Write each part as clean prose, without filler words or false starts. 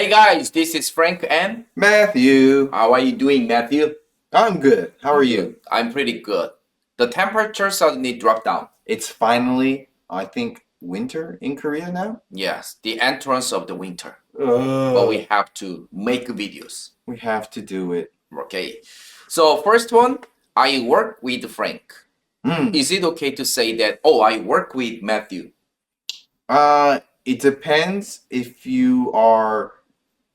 Hey guys, this is Frank and Matthew. how are you doing, Matthew? I'm good. How are you? I'm pretty good. The temperature suddenly dropped down. It's finally, I think, winter in Korea now. Yes, the entrance of the winter. But we have to make videos. We have to do it. Okay. So first one, I work with Frank. Mm. Is it okay to say that, oh, I work with Matthew? It depends if you are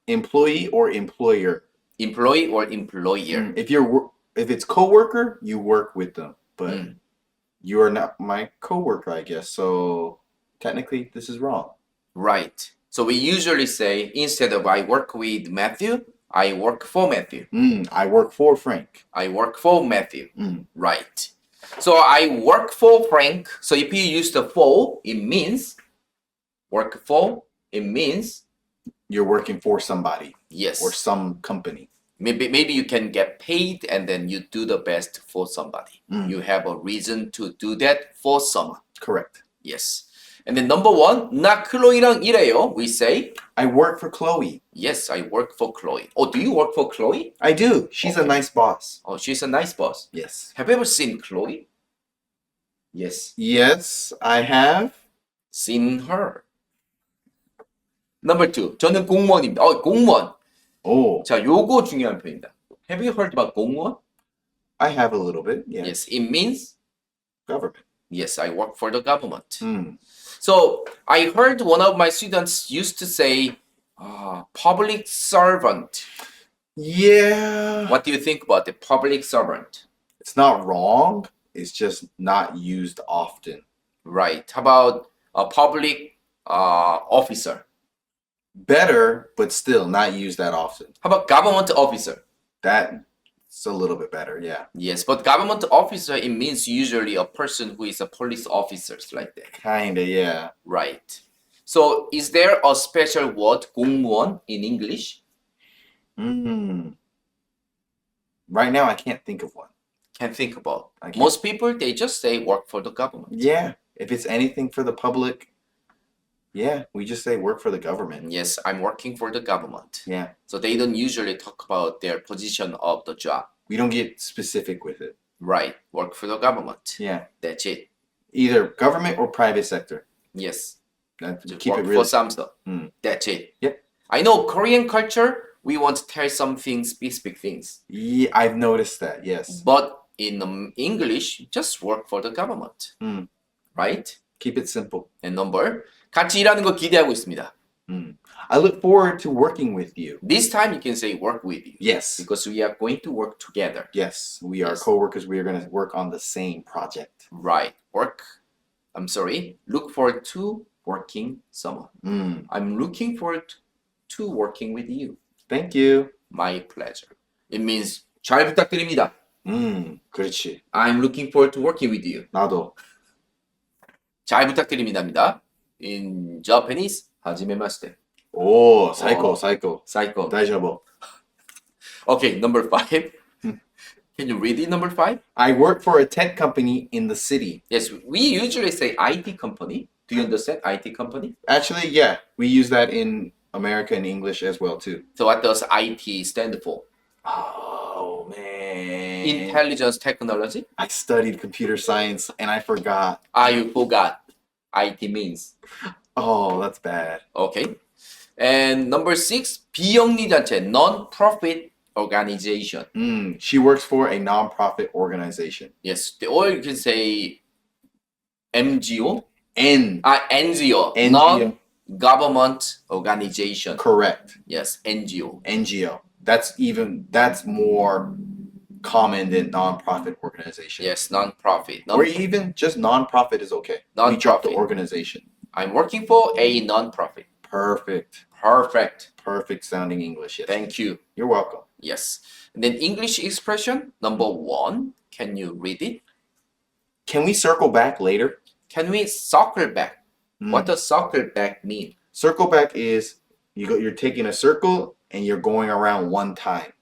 employee or employer. Employee or employer? If it's coworker, you work with them, but you are not my coworker, I guess. So technically, this is wrong. Right. So we usually say, instead of I work with Matthew, I work for Matthew. I work for Frank. I work for Matthew. Right. So I work for Frank. So if you use the for, it means work for. It means You're working for somebody yes. or some company. Maybe you can get paid and then you do the best for somebody. You have a reason to do that for someone. Correct. Yes. And then number one, 나 클로이랑 일해요. We say I work for Chloe. yes, I work for Chloe. Oh, do you work for Chloe? I do. She's a nice boss. Oh, she's a nice boss. Yes. Have you ever seen Chloe? Yes. Yes, I have. Seen her. Number two, 저는 공무원입니다. 공무원. Oh, 자, 요거 중요한 표현입니다. Have you heard about 공무원? I have a little bit. Yeah. Yes, it means Government. yes, I work for the government. Mm. So I heard one of my students used to say public servant. Yeah. What do you think about the public servant? It's not wrong. It's just not used often. Right. How about a public officer? Better, but still not used that often. How about government officer? That's a little bit better. Yeah. Yes, but government officer, it means usually a person who is a police officer, like that. Kinda. Yeah. Right. So is there a special word, 공무원, in English? Right now, I can't think of one. Can't think about. I can't. Most people, they just say work for the government. Yeah. If it's anything for the public, yeah, we just say work for the government. Yes, I'm working for the government. Yeah. So they don't usually talk about their position of the job. We don't get specific with it. Right. Work for the government. Yeah. That's it. Either government or private sector. Yes. Keep work it real. for Samsung. That's it. Yep. I know Korean culture, we want to tell some things, specific things. Yeah, I've noticed that. Yes. But in English, just work for the government. Right? Keep it simple. And number, 같이 일하는 거 기대하고 있습니다. I look forward to working with you. This time you can say work with you. Yes. Because we are going to work together. Yes. We are Yes. co-workers. We are going to work on the same project. Right. Look forward to working someone. I'm looking forward to working with you. Thank you. My pleasure. It means 잘 부탁드립니다. 그렇지. I'm looking forward to working with you. 나도. 잘 부탁드립니다입니다. In Japanese, 하지메마시테. Oh, psycho. Psycho. 다이자보. Okay, number 5. Can you read it, number 5? I work for a tech company in the city. Yes, we usually say IT company. Do you understand IT company? Actually, yeah, we use that in America in English as well too. So what does IT stand for? Oh man. Intelligence technology? I studied computer science and I forgot. You forgot. IT means. Oh, that's bad. Okay. And number 6, 비영리단체, non-profit organization. She works for a non-profit organization. Yes, or you can say MGO. NGO. NGO. Non-government organization. Correct. Yes, NGO. NGO. That's more common than non-profit organization. Yes, non-profit. Or even just non-profit is okay. We drop the Non-profit. organization. I'm working for a non-profit. Perfect. Perfect sounding English. Yes. Thank you. You're welcome. Yes. And then English expression, number 1. Can you read it? Can we circle back later? Can we circle back? What does circle back mean? Circle back is you're taking a circle and you're going around one time.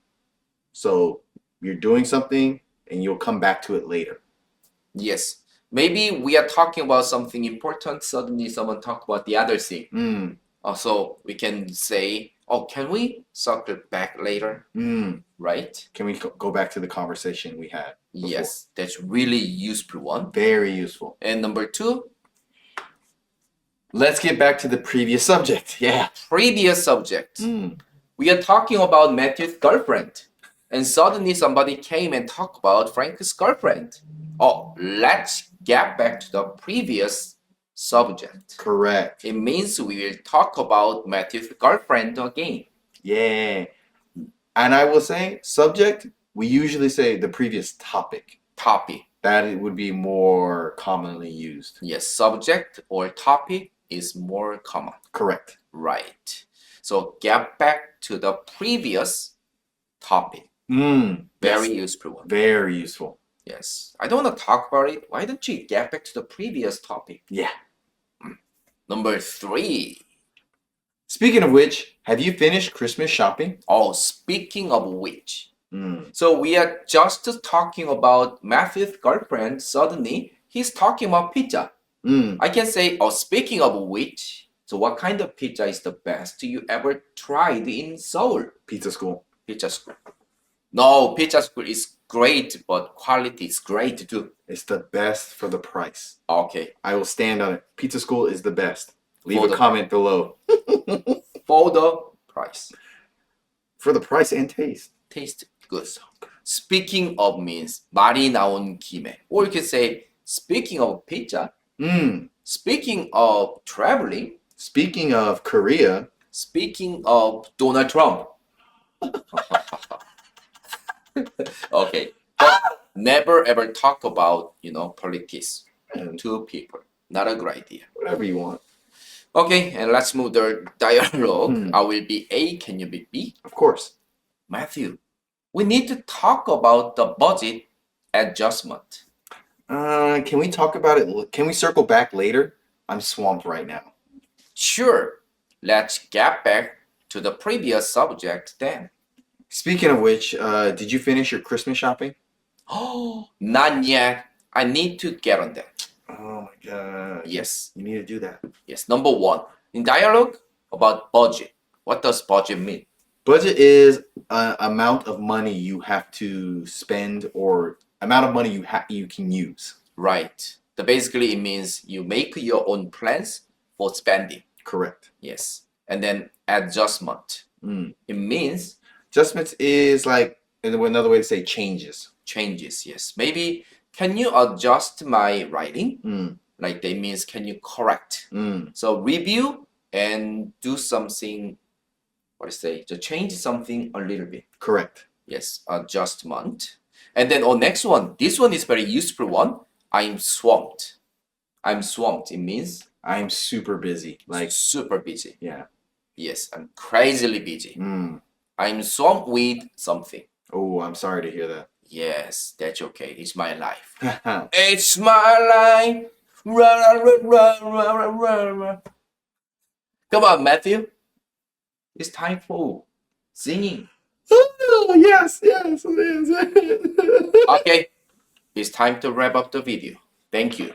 So you're doing something and you'll come back to it later. Yes. Maybe we are talking about something important. Suddenly someone talk about the other thing. So we can say, Oh, can we circle back later? Right? Can we go back to the conversation we had before? Yes, that's really useful one. Very useful. And number 2, Let's get back to the previous subject. Yeah. previous subject. We are talking about Matthew's girlfriend. And suddenly somebody came and talked about Frank's girlfriend. Oh, let's get back to the previous subject. Correct. It means we will talk about Matthew's girlfriend again. Yeah. And I will say, subject, we usually say the previous topic. Topic. That it would be more commonly used. Yes, subject or topic is more common. Correct. Right. So get back to the previous topic. Very Very useful one. Very useful. Yes. I don't want to talk about it. Why don't you get back to the previous topic? Yeah. Number 3. Speaking of which, have you finished Christmas shopping? Oh, speaking of which. So we are just talking about Matthew's girlfriend. Suddenly, he's talking about pizza. I can say, oh, speaking of which. So what kind of pizza is the best you ever tried in Seoul? Pizza school. Pizza school. No, pizza school is great, but quality is great too. It's the best for the price. Okay. I will stand on it. Pizza school is the best. Leave For a the- comment below. For the price. For the price and taste. Taste good. Speaking of means 말이 나온 김에. Or you can say, speaking of pizza. Speaking of traveling. Speaking of Korea. Speaking of Donald Trump. Okay. But never ever talk about, politics to people. Not a good idea. Whatever you want. Okay, and let's move the dialogue. I will be A, can you be B? Of course. Matthew, we need to talk about the budget adjustment. Can we talk about it? Can we circle back later? I'm swamped right now. Sure, let's get back to the previous subject then. Speaking of which, did you finish your Christmas shopping? Oh, not yet. I need to get on that. Oh my god. Yes, You need to do that. yes. Number 1, in dialogue about budget. What does budget mean? Budget is an amount of money you have to spend or amount of money you can use. Right. Basically, it means you make your own plans for spending. Correct. Yes. And then adjustment. It means Adjustments is like another way to say changes. changes. Yes. Maybe, can you adjust my writing? Like that means, can you correct? So review and do something, to change something a little bit. Correct. Yes, adjustment. And then next one. This one is very useful one. I'm swamped. I'm swamped. It means I'm super busy. Like, super busy. yeah. Yes, I'm crazily busy. I'm swamped with something. Oh, I'm sorry to hear that. Yes, that's okay. It's my life. It's my life. Run, run, run, run, run, run, run. Come on, Matthew. It's time for singing. Oh, yes. Okay, it's time to wrap up the video. Thank you.